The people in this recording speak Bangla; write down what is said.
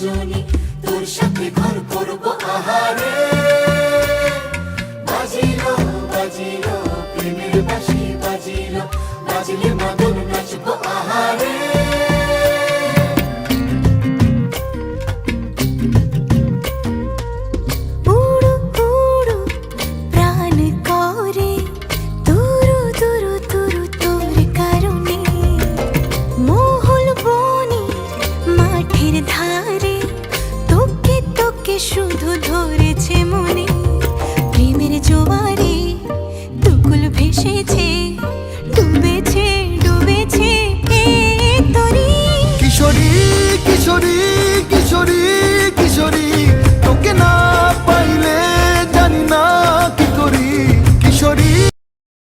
দুজনে তোর সাথে ঘর করবো আহারে। বাজিলো বাজিলো প্রেমের বাঁশি বাজিলো, বাজলে মদন নাচবো আহারে। উড়ু উড়ু প্রাণ করে তুরু তুরু তুরু তোর কারণে, মহল বনে মাঠের ধারে তোকে তোকে শুধু ধরেছে মনে। প্রেমের জোয়ারে দুকুল ভেসেছে, ডুবেছে ডুবেছে এ তরি। কিশোরী কিশোরী